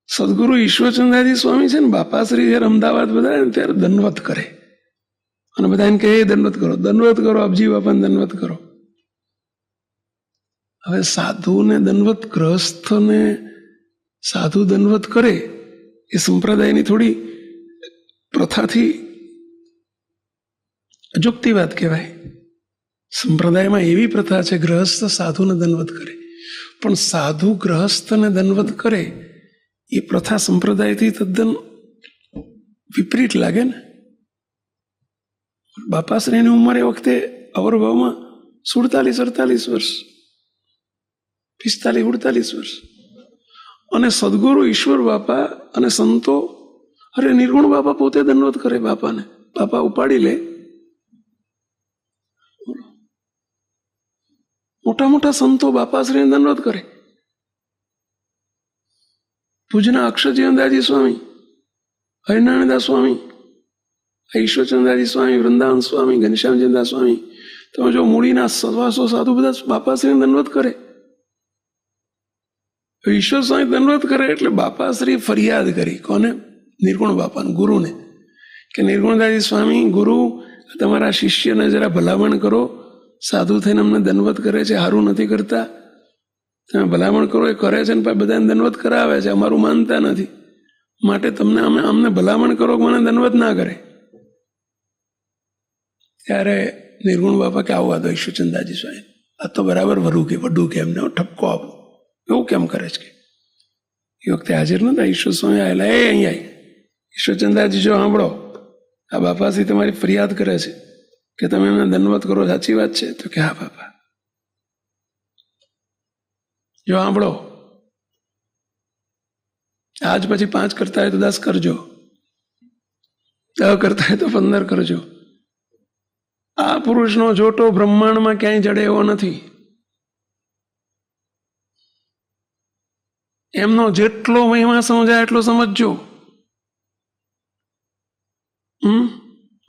સદગુરુ ઈશ્વરચંદ્રાજી સ્વામી છે ને બાપાશ્રી જયારે અમદાવાદ બધા ને ત્યારે દંડવત કરે અને બધા એને કહે દંડવત કરો, અબજી બાપાને દંડવત કરો. હવે સાધુને દંડવત, ગ્રહસ્થને સાધુ દંડવત કરે એ સંપ્રદાયની થોડી પ્રથાથી અજુકતી વાત કહેવાય. સંપ્રદાયમાં એવી પ્રથા છે ગ્રહસ્થ સાધુને દંડવત કરે, પણ સાધુ ગ્રહસ્થને દંડવત કરે એ પ્રથા સંપ્રદાયથી તદ્દન વિપરીત લાગે ને. બાપાશ્રીની ઉંમર એ વખતે અવરભાવમાં 47-48 વર્ષ, 45-48 વર્ષ. અને સદગુરુ ઈશ્વર બાપા અને સંતો, અરે નિર્ગુણ બાપા પોતે દંડવત કરે બાપાને. બાપા ઉપાડી લે. મોટા મોટા સંતો બાપાશ્રીને દંડવત કરે. ભુજના અક્ષરજીવનદાસજી સ્વામી, હરિનારાયણદાસ સ્વામી, ઈશ્વરચંદ્રાજી સ્વામી, વૃંદાવન સ્વામી, ઘનશ્યામજીદાસ સ્વામી, તમે જો મૂળીના 100 સાધુ બધા બાપાશ્રીને દંડવત કરે. ઈશ્વર સ્વામી દંડવત કરે એટલે બાપાશ્રી ફરિયાદ કરી. કોને? નિર્ગુણ બાપાને, ગુરુને, કે નિર્ગુણદાસજી સ્વામી, ગુરુ તમારા શિષ્યને જરા ભલામણ કરો, સાધુ થઈને અમને દંડવત કરે છે, સારું નથી કરતા, તમે ભલામણ કરો. એ કરે છે ને બધાને દંડવત કરાવે છે, અમારું માનતા નથી, માટે તમને અમને ભલામણ કરો કે મને દંડવત ના કરે. ત્યારે નિર્ગુણ બાપા કે આવું આ તો ઈશ્વરચંદ્રાજી સ્વામી, આ તો બરાબર વડું કે એમને ઠપકો આપો, એવું કેમ કરે છે? કે એ વખતે હાજર નતા ઈશ્વર સ્વામી આવેલા. અહીંયા ઈશ્વરચંદ્રાજી જો સાંભળો, આ બાપાશ્રી તમારી ફરિયાદ કરે છે કે તમે એમને દંડવત કરો, સાચી વાત છે? તો કે હા બાપા. જો સાંભળો, આજ પછી 5 કરતા હોય તો 10 કરજો, 10 કરતા હોય તો 15 કરજો. આ પુરુષનો જોટો બ્રહ્માંડમાં ક્યાંય જડે એવો નથી. એમનો જેટલો મહિમા સમજાય એટલો સમજજો.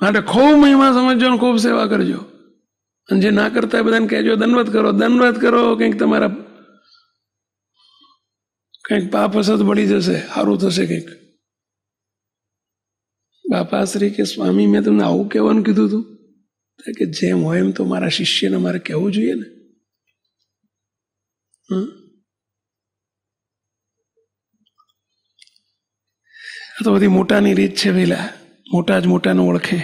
માટે ખૂબ મહિમા સમજજો ને ખૂબ સેવા કરજો. અને જે ના કરતા બધાને કહેજો દંડવત કરો, કંઈક તમારા કંઈક પાપ હશે તો બળી જશે, સારું થશે કંઈક. બાપાશ્રી કે સ્વામી મેં તમને આવું કહેવાનું કીધું હતું? કે જેમ હોય એમ તો મારા શિષ્યને મારે કહેવું જોઈએ ને. આ તો બધી મોટાની રીત છે. પેલા મોટા જ મોટાને ઓળખે.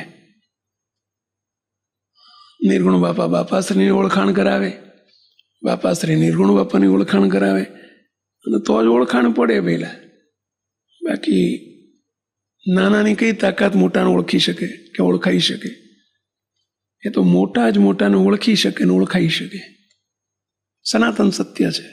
નિર્ગુણ બાપા બાપાશ્રીની ઓળખાણ કરાવે, બાપાશ્રી નિર્ગુણ બાપાની ઓળખાણ કરાવે, અને તો જ ઓળખાણ પડે પહેલા. બાકી નાનાની કઈ તાકાત મોટાને ઓળખી શકે કે ઓળખાઈ શકે? એ તો મોટા જ મોટાને ઓળખી શકે ને ઓળખાઈ શકે. સનાતન સત્ય છે.